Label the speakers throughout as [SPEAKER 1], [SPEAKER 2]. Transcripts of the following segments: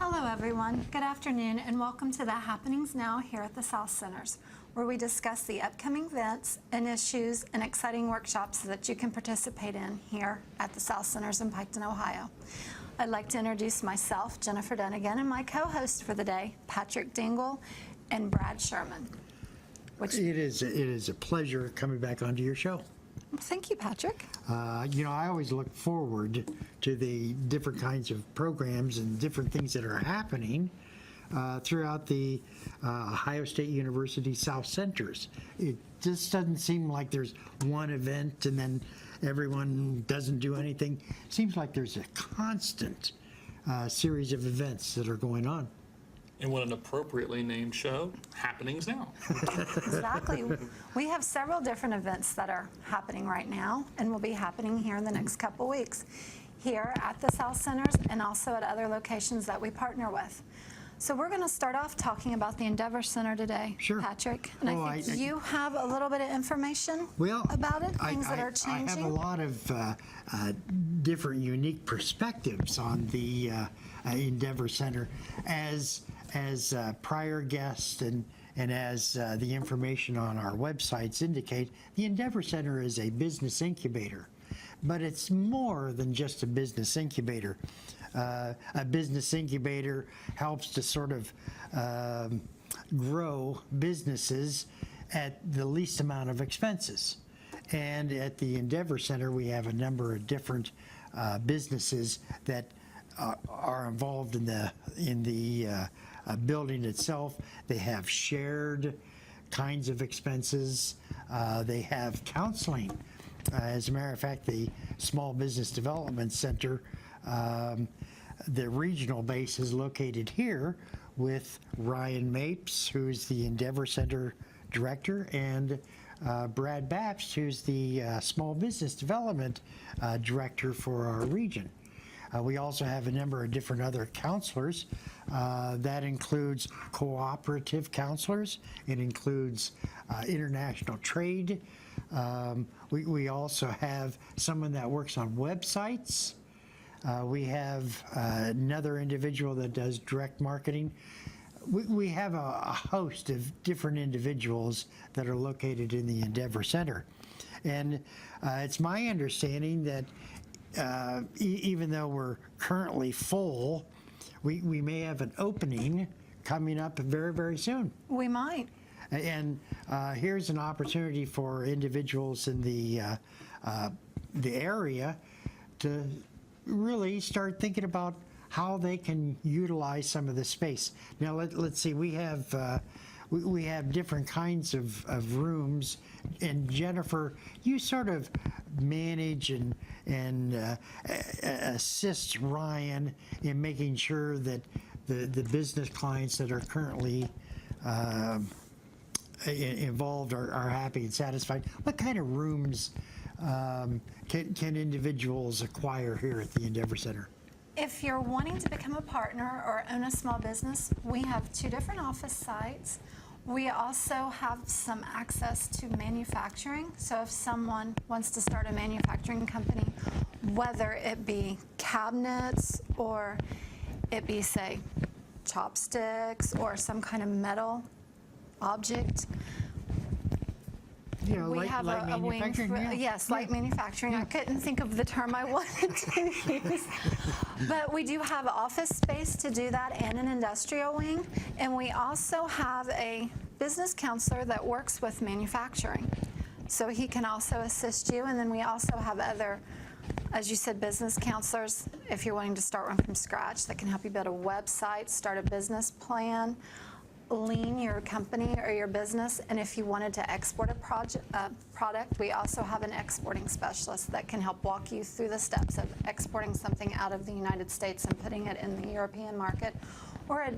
[SPEAKER 1] Hello everyone, good afternoon and welcome to the Happenings Now here at the South Centers, where we discuss the upcoming events and issues and exciting workshops that you can participate in here at the South Centers in Piketon, Ohio. I'd like to introduce myself, Jennifer Dunn again, and my co-host for the day, Patrick Dingle and Brad Sherman.
[SPEAKER 2] It is a pleasure coming back onto your show.
[SPEAKER 1] Thank you, Patrick.
[SPEAKER 2] I always look forward to the different kinds of programs and different things that are happening throughout the Ohio State University South Centers. It just doesn't seem like there's one event and then everyone doesn't do anything. It seems like there's a constant series of events that are going on.
[SPEAKER 3] And what an appropriately named show, Happenings Now.
[SPEAKER 1] Exactly. We have several different events that are happening right now and will be happening here in the next couple weeks here at the South Centers and also at other locations that we partner with. So we're going to start off talking about the Endeavor Center today,
[SPEAKER 2] Sure.
[SPEAKER 1] Patrick. And I think you have a little bit of information about it, things that are changing.
[SPEAKER 2] I have a lot of different unique perspectives on the Endeavor Center as prior guests and as the information on our websites indicate. The Endeavor Center is a business incubator, but it's more than just a business incubator. A business incubator helps to sort of grow businesses at the least amount of expenses. And at the Endeavor Center, we have a number of different businesses that are involved in the building itself. They have shared kinds of expenses. They have counseling. As a matter of fact, the Small Business Development Center, the regional base is located here with Ryan Mapes, who's the Endeavor Center Director, and Brad Babst, who's the Small Business Development Director for our region. We also have a number of different other counselors. That includes cooperative counselors. It includes international trade. We also have someone that works on websites. We have another individual that does direct marketing. We have a host of different individuals that are located in the Endeavor Center. And it's my understanding that even though we're currently full, we may have an opening coming up very, very soon.
[SPEAKER 1] We might.
[SPEAKER 2] And here's an opportunity for individuals in the area to really start thinking about how they can utilize some of the space. Now let's see. We have different kinds of rooms, and Jennifer, you sort of manage and assist Ryan in making sure that the business clients that are currently involved are happy and satisfied. What kind of rooms can individuals acquire here at the Endeavor Center?
[SPEAKER 1] If you're wanting to become a partner or own a small business, we have 2 different office sites. We also have some access to manufacturing. So if someone wants to start a manufacturing company, whether it be cabinets or it be, say, chopsticks or some kind of metal object, we have a wing for, yes, light manufacturing. I couldn't think of the term I wanted to use. But we do have office space to do that and an industrial wing. And we also have a business counselor that works with manufacturing. So he can also assist you. And then we also have other, as you said, business counselors, if you're wanting to start one from scratch, that can help you build a website, start a business plan, lean your company or your business, and if you wanted to export a product, we also have an exporting specialist that can help walk you through the steps of exporting something out of the United States and putting it in the European market or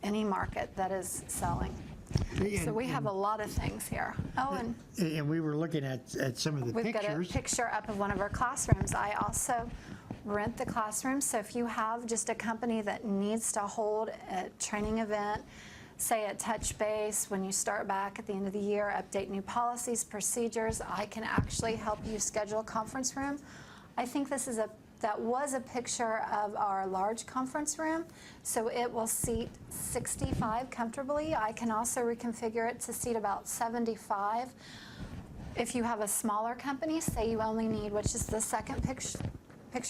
[SPEAKER 1] any market that is selling. So we have a lot of things here. Oh,
[SPEAKER 2] and we were looking at some of the
[SPEAKER 1] we've
[SPEAKER 2] pictures.
[SPEAKER 1] Got a picture up of one of our classrooms. I also rent the classroom, so if you have just a company that needs to hold a training event, say at Touch Base, when you start back at the end of the year, update new policies, procedures, I can actually help you schedule a conference room. I think this is a That was a picture of our large conference room, so it will seat 65 comfortably. I can also reconfigure it to seat about 75. If you have a smaller company, say you only need, which is the second picture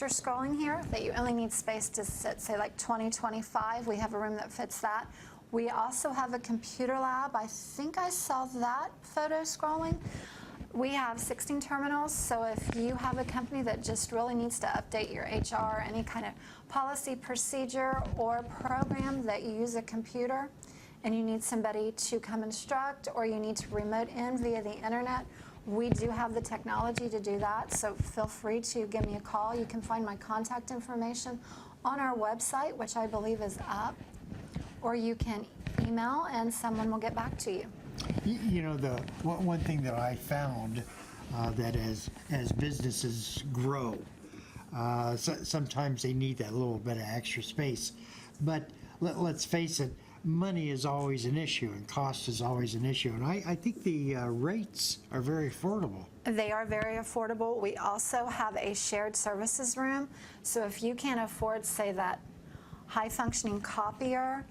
[SPEAKER 1] scrolling here, that you only need space to sit, say like 20, 25, we have a room that fits that. We also have a computer lab. I think I saw that photo scrolling. We have 16 terminals, so if you have a company that just really needs to update your HR, any kind of policy, procedure, or program that you use a computer, and you need somebody to come instruct, or you need to remote in via the internet, we do have the technology to do that, so feel free to give me a call. You can find my contact information on our website, which I believe is up, or you can email and someone will get back to you.
[SPEAKER 2] You know, the one thing that I found that as businesses grow, sometimes they need that little bit of extra space. But let's face it, money is always an issue and cost is always an issue. And I think the rates are very affordable.
[SPEAKER 1] They are very affordable. We also have a shared services room. So if you can't afford, say, that high-functioning copier,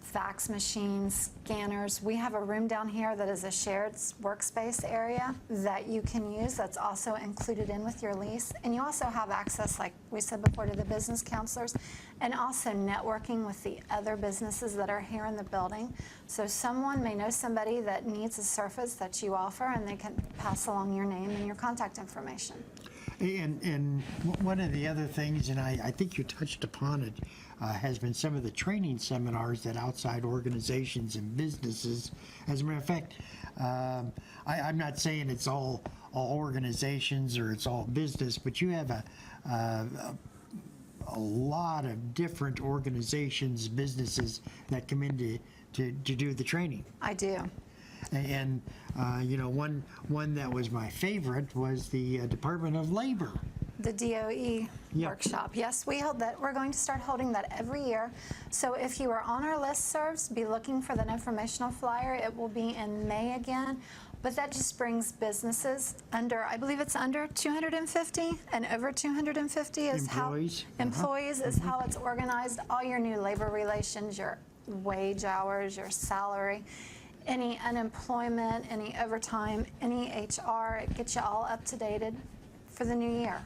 [SPEAKER 1] fax machines, scanners, we have a room down here that is a shared workspace area that you can use. That's also included in with your lease. And you also have access, like we said before, to the business counselors, and also networking with the other businesses that are here in the building. So someone may know somebody that needs a service that you offer, and they can pass along your name and your contact information.
[SPEAKER 2] And one of the other things, and I think you touched upon it, has been some of the training seminars that outside organizations and businesses. As a matter of fact, I'm not saying it's all organizations or it's all business, but you have a lot of different organizations, businesses that come in to do the training.
[SPEAKER 1] I do.
[SPEAKER 2] And you know, one that was my favorite was the Department of Labor.
[SPEAKER 1] The DOE
[SPEAKER 2] Yep.
[SPEAKER 1] workshop. Yes, we hold that. We're going to start holding that every year. So if you are on our listservs, be looking for that informational flyer. It will be in May again. But that just brings businesses under, I believe it's under 250 and over 250 is
[SPEAKER 2] Employees.
[SPEAKER 1] how employees is how it's organized. All your new labor relations, your wage hours, your salary, any unemployment, any overtime, any HR, it gets you all up to date for the new year.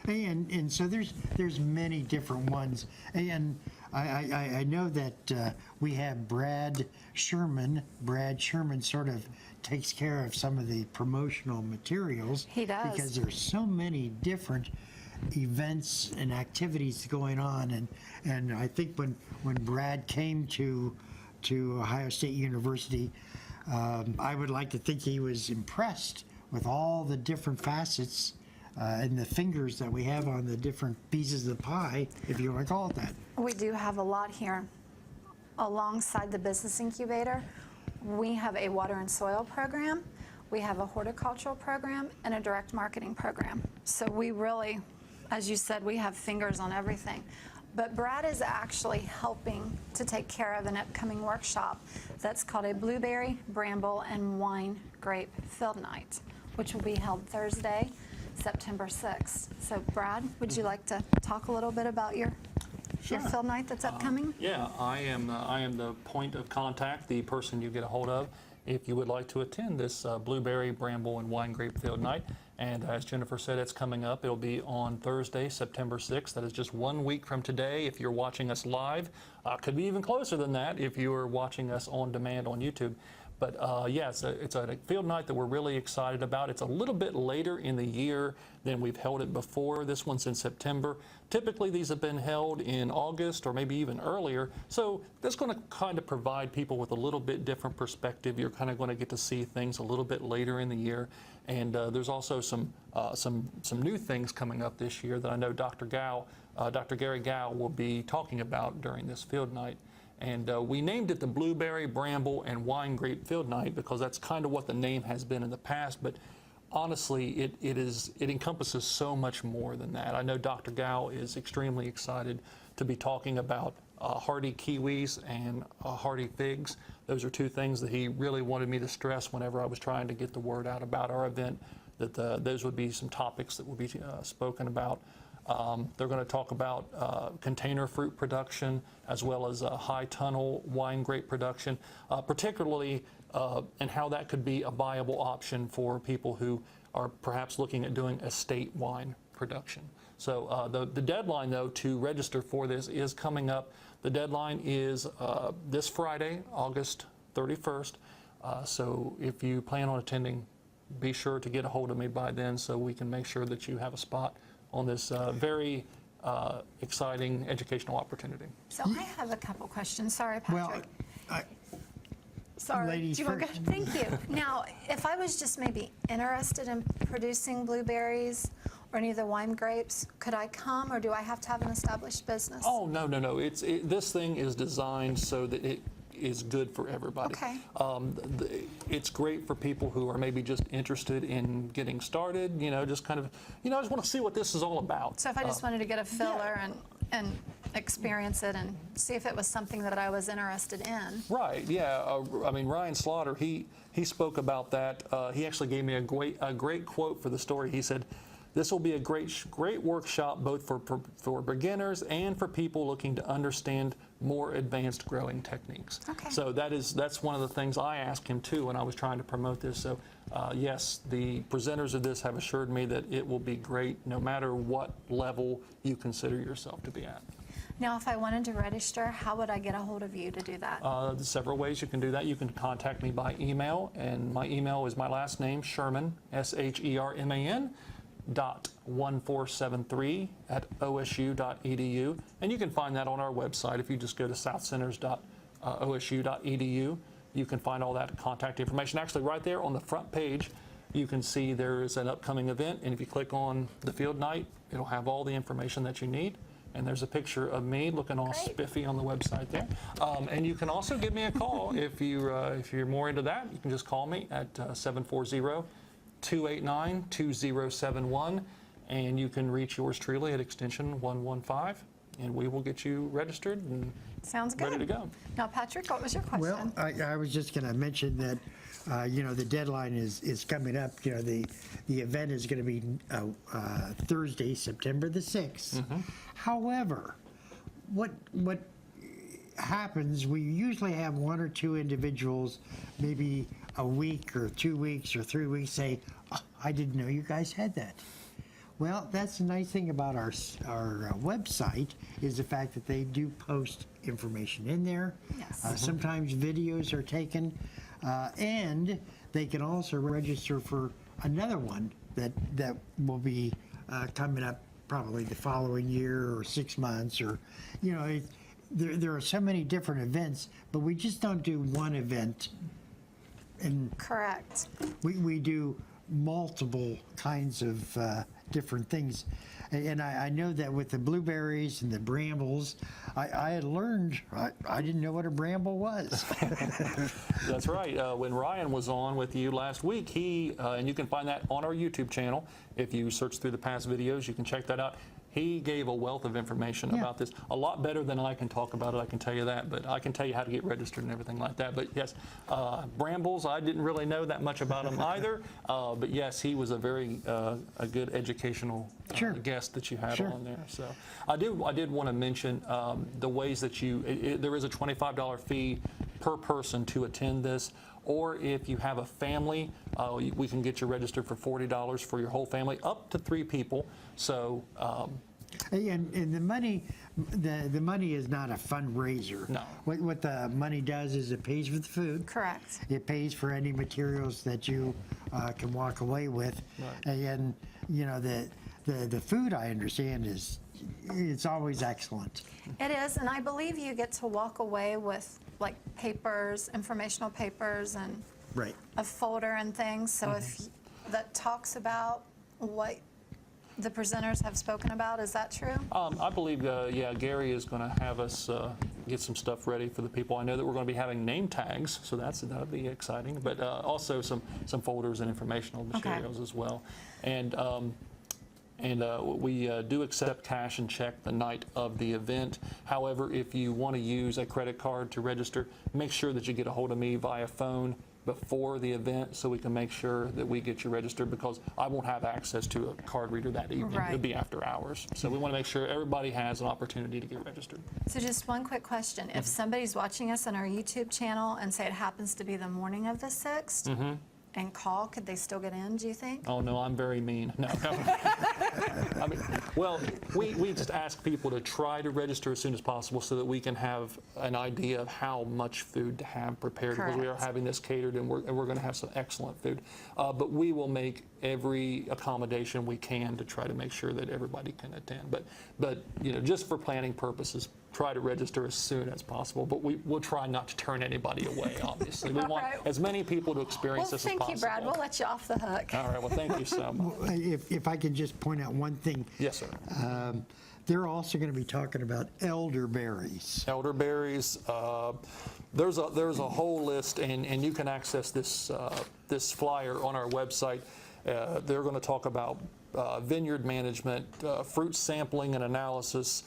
[SPEAKER 2] And so there's many different ones, and I know that we have Brad Sherman. Brad Sherman sort of takes care of some of the promotional materials.
[SPEAKER 1] He does.
[SPEAKER 2] Because there's so many different events and activities going on, and I think when Brad came to Ohio State University, I would like to think he was impressed with all the different facets and the fingers that we have on the different pieces of the pie, if you want to call it that.
[SPEAKER 1] We do have a lot here. Alongside the business incubator, we have a water and soil program, we have a horticultural program, and a direct marketing program. So we really, as you said, we have fingers on everything. But Brad is actually helping to take care of an upcoming workshop that's called a Blueberry, Bramble, and Wine Grape Field Night, which will be held Thursday, September 6th. So Brad, would you like to talk a little bit about your field night that's upcoming?
[SPEAKER 3] Yeah, I am the point of contact, the person you get a hold of if you would like to attend this Blueberry, Bramble, and Wine Grape Field Night. And as Jennifer said, it's coming up. It'll be on Thursday, September 6th. That is just 1 week from today if you're watching us live. Could be even closer than that if you are watching us on demand on YouTube. But yeah, it's a field night that we're really excited about. It's a little bit later in the year than we've held it before. This one's in September. Typically, these have been held in August or maybe even earlier. So that's going to kind of provide people with a little bit different perspective. You're kind of going to get to see things a little bit later in the year. And there's also some new things coming up this year that I know Dr. Gary Gow will be talking about during this field night. And we named it the Blueberry, Bramble, and Wine Grape Field Night because that's kind of what the name has been in the past. But honestly, it encompasses so much more than that. I know Dr. Gow is extremely excited to be talking about hardy kiwis and hardy figs. Those are two things that he really wanted me to stress whenever I was trying to get the word out about our event, that those would be some topics that would be spoken about. They're going to talk about container fruit production as well as high tunnel wine grape production, particularly and how that could be a viable option for people who are perhaps looking at doing estate wine production. So the deadline, though, to register for this is coming up. The deadline is this Friday, August 31st. So if you plan on attending, be sure to get a hold of me by then so we can make sure that you have a spot on this very exciting educational opportunity.
[SPEAKER 1] So I have a couple questions. Sorry, Patrick.
[SPEAKER 2] Well,
[SPEAKER 1] Sorry.
[SPEAKER 2] ladies
[SPEAKER 1] Do you want to
[SPEAKER 2] first.
[SPEAKER 1] go? Thank you. Now, if I was just maybe interested in producing blueberries or any of the wine grapes, could I come, or do I have to have an established business?
[SPEAKER 3] Oh, no. This thing is designed so that it is good for everybody.
[SPEAKER 1] Okay.
[SPEAKER 3] It's great for people who are maybe just interested in getting started, just kind of, I just want to see what this is all about.
[SPEAKER 1] So if I just wanted to get a filler and experience it and see if it was something that I was interested in.
[SPEAKER 3] Right, yeah. Ryan Slaughter, he spoke about that. He actually gave me a great quote for the story. He said, "This will be a great workshop both for beginners and for people looking to understand more advanced growing techniques."
[SPEAKER 1] Okay.
[SPEAKER 3] So that's one of the things I asked him too when I was trying to promote this. So yes, the presenters of this have assured me that it will be great no matter what level you consider yourself to be at.
[SPEAKER 1] Now, if I wanted to register, how would I get a hold of you to do that?
[SPEAKER 3] There's several ways you can do that. You can contact me by email, and my email is my last name, Sherman, SHERMAN, .1473@osu.edu, and you can find that on our website. If you just go to southcenters.osu.edu, you can find all that contact information. Actually, right there on the front page, you can see there is an upcoming event, and if you click on the field night, it'll have all the information that you need. And there's a picture of me looking all
[SPEAKER 1] Great.
[SPEAKER 3] spiffy on the website there. And you can also give me a call if you're more into that. You can just call me at 740-289-2071, and you can reach yours truly at extension 115, and we will get you registered and
[SPEAKER 1] Sounds good.
[SPEAKER 3] ready to go.
[SPEAKER 1] Now, Patrick, what was your question?
[SPEAKER 2] Well, I was just going to mention that, the deadline is coming up. The event is going to be Thursday, September the 6th. However, what happens, we usually have one or two individuals, maybe a week or 2 weeks or 3 weeks, say, "Oh, I didn't know you guys had that." Well, that's the nice thing about our website is the fact that they do post information in there.
[SPEAKER 1] Yes.
[SPEAKER 2] Sometimes videos are taken, and they can also register for another one that will be coming up probably the following year or 6 months, or there are so many different events, but we just don't do one event. And
[SPEAKER 1] Correct.
[SPEAKER 2] we do multiple kinds of different things. And I know that with the blueberries and the brambles, I had learned, I didn't know what a bramble was.
[SPEAKER 3] That's right. When Ryan was on with you last week, and you can find that on our YouTube channel. If you search through the past videos, you can check that out. He gave a wealth of information about this, a lot better than I can talk about it, I can tell you that, but I can tell you how to get registered and everything like that. But yes, brambles, I didn't really know that much about them either, but yes, he was a very a good educational
[SPEAKER 2] Sure.
[SPEAKER 3] guest that you had
[SPEAKER 2] Sure.
[SPEAKER 3] on there. So I did want to mention the ways that there is a $25 fee per person to attend this. Or if you have a family, we can get you registered for $40 for your whole family, up to 3 people. So,
[SPEAKER 2] And the money is not a fundraiser.
[SPEAKER 3] No.
[SPEAKER 2] What the money does is it pays for the food.
[SPEAKER 1] Correct.
[SPEAKER 2] It pays for any materials that you can walk away with.
[SPEAKER 3] Right.
[SPEAKER 2] And the food, I understand, it's always excellent.
[SPEAKER 1] It is, and I believe you get to walk away with like papers, informational papers, and
[SPEAKER 2] Right.
[SPEAKER 1] a folder and things. So if that talks about what the presenters have spoken about, is that true?
[SPEAKER 3] I believe, Gary is going to have us get some stuff ready for the people. I know that we're going to be having name tags, so that'll be exciting, but also some folders and informational materials as well. And we do accept cash and check the night of the event. However, if you want to use a credit card to register, make sure that you get a hold of me via phone, before the event so we can make sure that we get you registered, because I won't have access to a card reader that evening.
[SPEAKER 1] Right.
[SPEAKER 3] It'll be after hours. So we want to make sure everybody has an opportunity to get registered.
[SPEAKER 1] So just one quick question. If somebody's watching us on our YouTube channel and say it happens to be the morning of the 6th and call, could they still get in, do you think?
[SPEAKER 3] Oh, no, I'm very mean. No. I mean, well, we just ask people to try to register as soon as possible so that we can have an idea of how much food to have prepared, because we are
[SPEAKER 1] Correct.
[SPEAKER 3] having this catered, and we're going to have some excellent food. But we will make every accommodation we can to try to make sure that everybody can attend. But you know, just for planning purposes, try to register as soon as possible. But we'll try not to turn anybody away, obviously. We want
[SPEAKER 1] Right.
[SPEAKER 3] as many people to experience
[SPEAKER 1] Well,
[SPEAKER 3] this as
[SPEAKER 1] thank
[SPEAKER 3] possible.
[SPEAKER 1] you, Brad. We'll let you off the hook.
[SPEAKER 3] All right, well, thank you so much.
[SPEAKER 2] If I can just point out one thing.
[SPEAKER 3] Yes, sir.
[SPEAKER 2] They're also going to be talking about elderberries.
[SPEAKER 3] Elderberries. There's a whole list, and you can access this flyer on our website. They're going to talk about vineyard management, fruit sampling and analysis,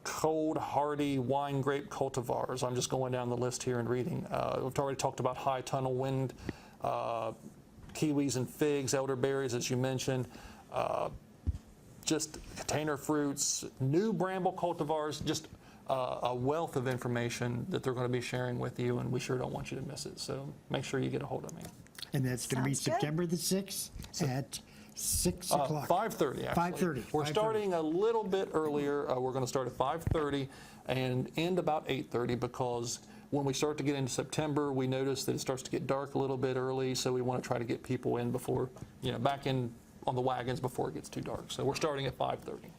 [SPEAKER 3] cold hardy wine grape cultivars. I'm just going down the list here and reading. We've already talked about high tunnel wind, kiwis and figs, elderberries, as you mentioned. Just container fruits, new bramble cultivars, just a wealth of information that they're going to be sharing with you, and we sure don't want you to miss it. So make sure you get a hold of me.
[SPEAKER 2] And that's going to be
[SPEAKER 1] Sounds good.
[SPEAKER 2] September the 6th at 6 o'clock.
[SPEAKER 3] 5:30, actually.
[SPEAKER 2] 5:30.
[SPEAKER 3] We're
[SPEAKER 2] 5:30.
[SPEAKER 3] starting a little bit earlier. We're going to start at 5:30 and end about 8:30, because when we start to get into September, we notice that it starts to get dark a little bit early, so we want to try to get people in before, back in on the wagons before it gets too dark. So we're starting at 5:30.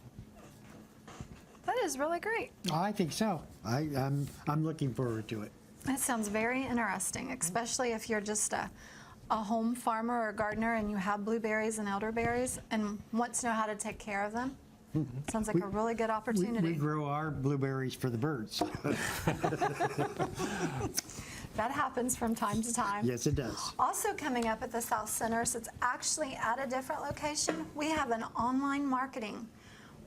[SPEAKER 1] That is really great.
[SPEAKER 2] I think so. I'm looking forward to it.
[SPEAKER 1] That sounds very interesting, especially if you're just a home farmer or gardener and you have blueberries and elderberries and want to know how to take care of them. Sounds like a really good
[SPEAKER 2] We
[SPEAKER 1] opportunity.
[SPEAKER 2] grow our blueberries for the birds.
[SPEAKER 1] That happens from time to time.
[SPEAKER 2] Yes, it does.
[SPEAKER 1] Also coming up at the South Centers, it's actually at a different location. We have an online marketing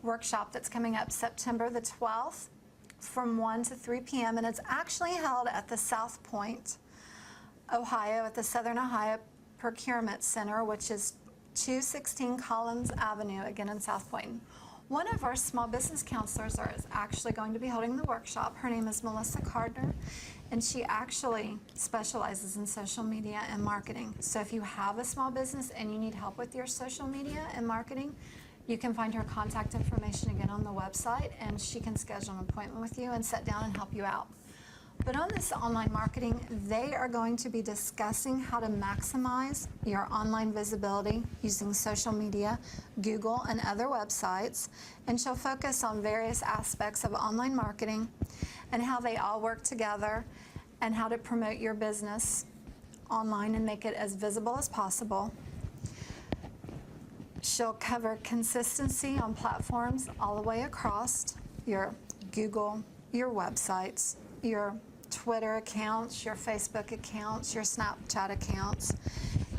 [SPEAKER 1] workshop that's coming up September the 12th from 1 to 3 p.m. and it's actually held at the South Point, Ohio, at the Southern Ohio Procurement Center, which is 216 Collins Avenue, again in South Point. One of our small business counselors is actually going to be holding the workshop. Her name is Melissa Gardner, and she actually specializes in social media and marketing. So if you have a small business and you need help with your social media and marketing, you can find her contact information again on the website, and she can schedule an appointment with you and sit down and help you out. But on this online marketing, they are going to be discussing how to maximize your online visibility using social media, Google, and other websites. And she'll focus on various aspects of online marketing and how they all work together and how to promote your business online and make it as visible as possible. She'll cover consistency on platforms all the way across your Google, your websites, your Twitter accounts, your Facebook accounts, your Snapchat accounts.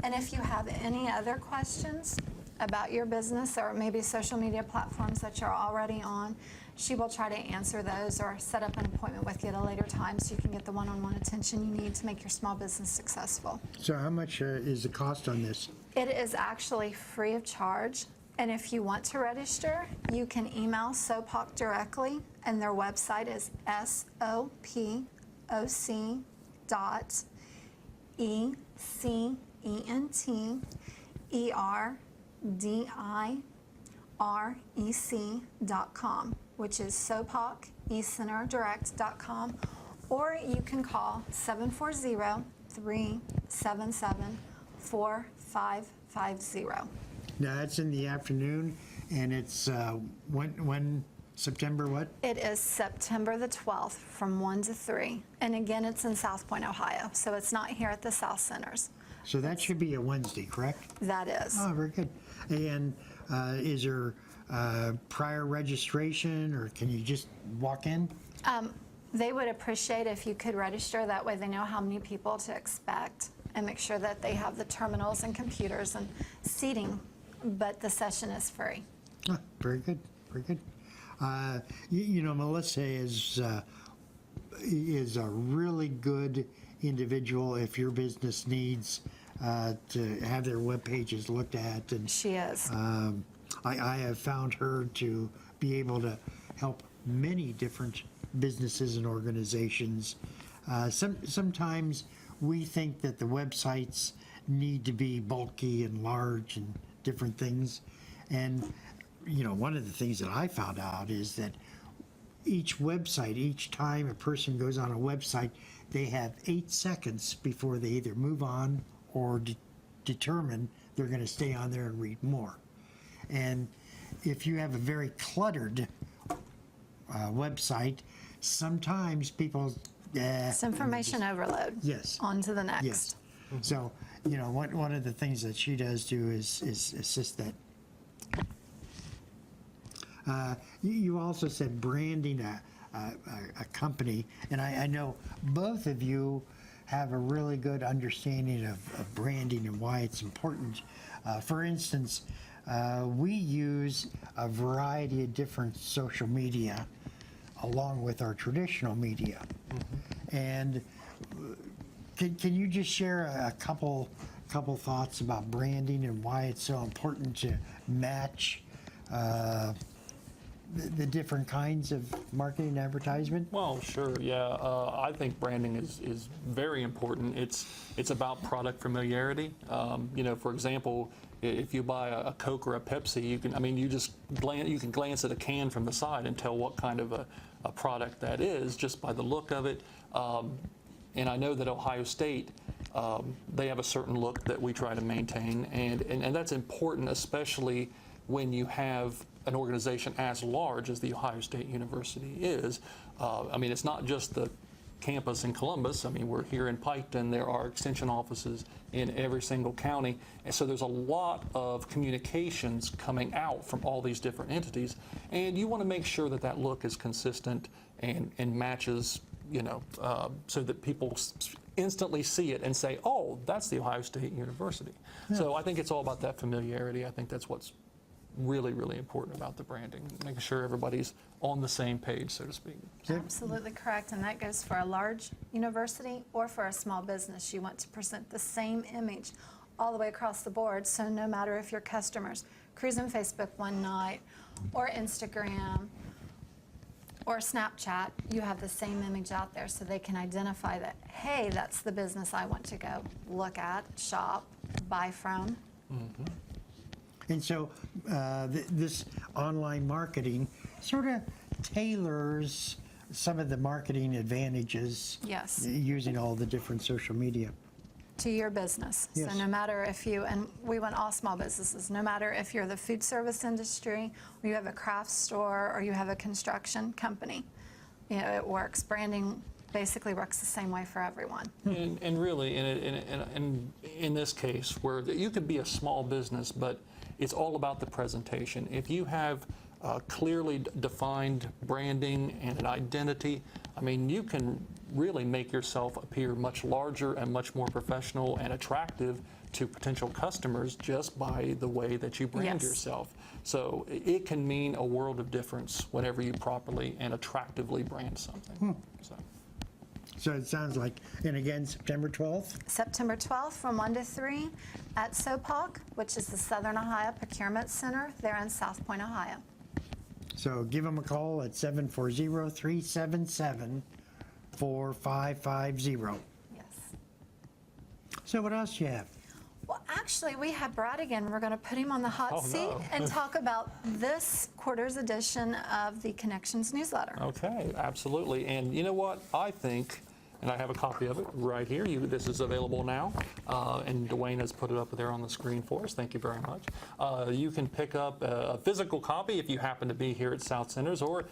[SPEAKER 1] And if you have any other questions about your business or maybe social media platforms that you're already on, she will try to answer those or set up an appointment with you at a later time so you can get the one-on-one attention you need to make your small business successful.
[SPEAKER 2] So how much is the cost on this?
[SPEAKER 1] It is actually free of charge. And if you want to register, you can email SOPOC directly, and their website is sopocenterdirect.com, which is sopocecenterdirect.com, or you can call 740-377-4550.
[SPEAKER 2] Now, that's in the afternoon, and it's when September what?
[SPEAKER 1] It is September the 12th from 1 to 3. And again, it's in South Point, Ohio, so it's not here at the South Centers.
[SPEAKER 2] So that should be a Wednesday, correct?
[SPEAKER 1] That is.
[SPEAKER 2] Oh, very good. And is there prior registration, or can you just walk in?
[SPEAKER 1] They would appreciate if you could register. That way they know how many people to expect and make sure that they have the terminals and computers and seating, but the session is free.
[SPEAKER 2] Ah, very good, very good. Melissa is a really good individual if your business needs to have their web pages looked at. And
[SPEAKER 1] She is.
[SPEAKER 2] I have found her to be able to help many different businesses and organizations. Sometimes we think that the websites need to be bulky and large and different things. And, you know, one of the things that I found out is that each website, each time a person goes on a website, they have 8 seconds before they either move on or determine they're going to stay on there and read more. And if you have a very cluttered website, sometimes people...
[SPEAKER 1] It's information overload.
[SPEAKER 2] Yes.
[SPEAKER 1] On to the next.
[SPEAKER 2] Yes. So, you know, one of the things that she does do is assist that. You also said branding a company, and I know both of you have a really good understanding of branding and why it's important. For instance, we use a variety of different social media along with our traditional media. Mm-hmm. And can you just share a couple thoughts about branding and why it's so important to match the different kinds of marketing and advertisement?
[SPEAKER 3] Well, sure, yeah. I think branding is very important. It's about product familiarity. You know, for example, if you buy a Coke or a Pepsi, you can glance at a can from the side and tell what kind of a product that is just by the look of it. And I know that Ohio State, they have a certain look that we try to maintain, and that's important, especially when you have an organization as large as the Ohio State University is. I mean, it's not just the campus in Columbus. I mean, we're here in Piketon. There are extension offices in every single county. And so there's a lot of communications coming out from all these different entities. And you want to make sure that that look is consistent and matches, you know, so that people instantly see it and say, oh, that's the Ohio State University. Yeah. So I think it's all about that familiarity. I think that's what's really, really important about the branding, making sure everybody's on the same page, so to speak.
[SPEAKER 1] Absolutely correct, and that goes for a large university or for a small business. You want to present the same image all the way across the board, so no matter if your customers cruising Facebook one night or Instagram or Snapchat, you have the same image out there so they can identify that, hey, that's the business I want to go look at, shop, buy from.
[SPEAKER 2] Mm-hmm. And so this online marketing sort of tailors some of the marketing advantages.
[SPEAKER 1] Yes.
[SPEAKER 2] Using all the different social media.
[SPEAKER 1] To your business.
[SPEAKER 2] Yes.
[SPEAKER 1] So no matter if you, and we want all small businesses, no matter if you're the food service industry, or you have a craft store, or you have a construction company, you know, it works. Branding basically works the same way for everyone.
[SPEAKER 3] And really, in this case, where you could be a small business, but it's all about the presentation. If you have clearly defined branding and an identity, I mean, you can really make yourself appear much larger and much more professional and attractive to potential customers just by the way that you brand
[SPEAKER 1] Yes.
[SPEAKER 3] yourself. So it can mean a world of difference whenever you properly and attractively brand something.
[SPEAKER 2] So it sounds like, and again, September 12th?
[SPEAKER 1] September 12th from 1 to 3 at SOPOC, which is the Southern Ohio Procurement Center there in South Point, Ohio.
[SPEAKER 2] So give them a call at 740-377-4550.
[SPEAKER 1] Yes.
[SPEAKER 2] So what else do you have?
[SPEAKER 1] Well, actually, we have Brad again. We're going to put him on the hot
[SPEAKER 3] Oh,
[SPEAKER 1] seat
[SPEAKER 3] no.
[SPEAKER 1] and talk about this quarter's edition of the Connections newsletter.
[SPEAKER 3] Okay, absolutely. And you know what? I think, and I have a copy of it right here. This is available now, and Dwayne has put it up there on the screen for us. Thank you very much. You can pick up a physical copy if you happen to be here at South Centers, or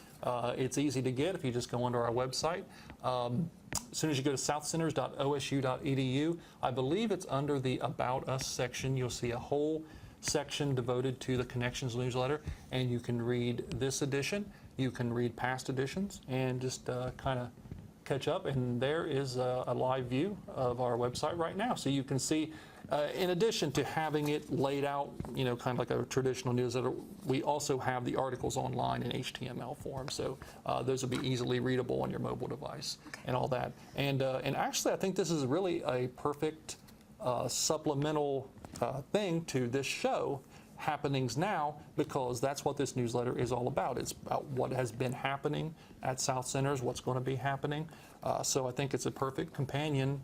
[SPEAKER 3] it's easy to get if you just go onto our website. As soon as you go to southcenters.osu.edu, I believe it's under the About Us section. You'll see a whole section devoted to the Connections newsletter, and you can read this edition, you can read past editions, and just kind of catch up. And there is a live view of our website right now, so you can see In addition to having it laid out, you know, kind of like a traditional newsletter, we also have the articles online in HTML form, so those will be easily readable on your mobile device and all that. And actually, I think this is really a perfect supplemental thing to this show, Happenings Now, because that's what this newsletter is all about. It's about what has been happening at South Centers, what's going to be happening. So I think it's a perfect companion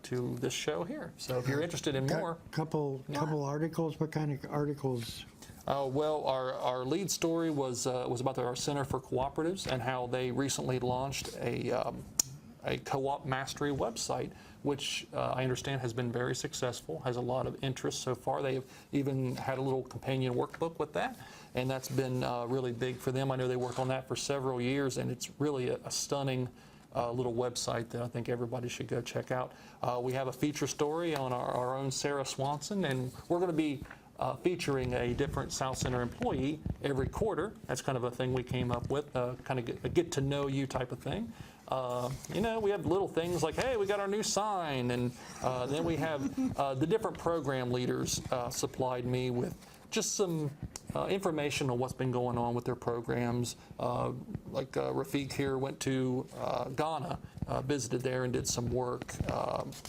[SPEAKER 3] to this show here. So if you're interested in more.
[SPEAKER 2] Couple articles. What kind of articles?
[SPEAKER 3] Well, our lead story was about our Center for Cooperatives and how they recently launched a co-op mastery website, which I understand has been very successful, has a lot of interest so far. They've even had a little companion workbook with that, and that's been really big for them. I know they worked on that for several years, and it's really a stunning little website that I think everybody should go check out. We have a feature story on our own Sarah Swanson, and we're going to be featuring a different South Center employee every quarter. That's kind of a thing we came up with, kind of a get to know you type of thing. You know, we have little things like, hey, we got our new sign, and then we have the different program leaders supplied me with just some information on what's been going on with their programs. Like Rafiq here went to Ghana, visited there and did some work.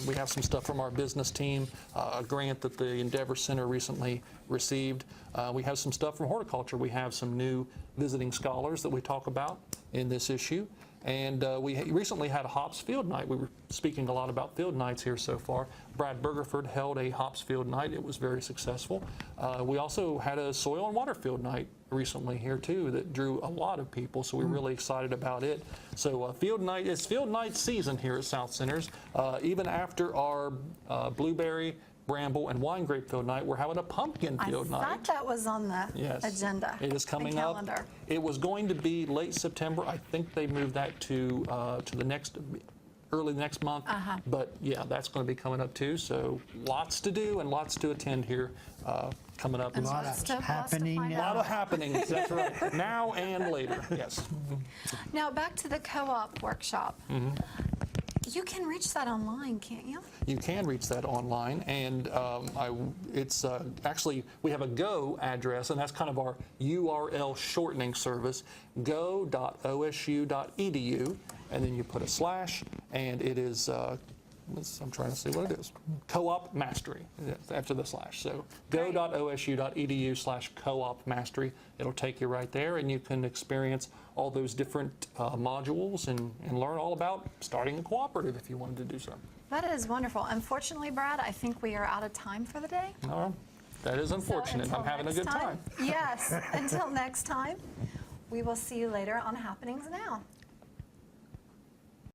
[SPEAKER 3] We have some stuff from our business team, a grant that the Endeavor Center recently received. We have some stuff from horticulture. We have some new visiting scholars that we talk about in this issue. And we recently had a hops field night. We were speaking a lot about field nights here so far. Brad Bergerford held a hops field night. It was very successful. We also had a soil and water field night recently here too that drew a lot of people, so we're really excited about it. So field night, it's field night season here at South Centers. Even after our blueberry, bramble, and wine grape field night, we're having a pumpkin field night.
[SPEAKER 1] I thought that was on the agenda.
[SPEAKER 3] It is coming up. It was going to be late September. I think they moved that to the early next month. But yeah, that's going to be coming up too. So lots to do and lots to attend here coming up.
[SPEAKER 2] A lot of happening.
[SPEAKER 3] A lot of happenings. That's right. Now and later. Yes.
[SPEAKER 1] Now back to the co-op workshop. You can reach that online, can't you?
[SPEAKER 3] You can reach that online, and it's actually, we have a Go address, and that's kind of our URL shortening service, go.osu.edu, and then you put a slash, and it is, I'm trying to see what it is, Co-op Mastery, after the slash. So go.osu.edu/co-op mastery. It'll take you right there, and you can experience all those different modules and learn all about starting a cooperative if you wanted to do so.
[SPEAKER 1] That is wonderful. Unfortunately, Brad, I think we are out of time for the day.
[SPEAKER 3] That is unfortunate.
[SPEAKER 1] So
[SPEAKER 3] I'm having a good time.
[SPEAKER 1] Yes, until next time, we will see you later on Happenings Now.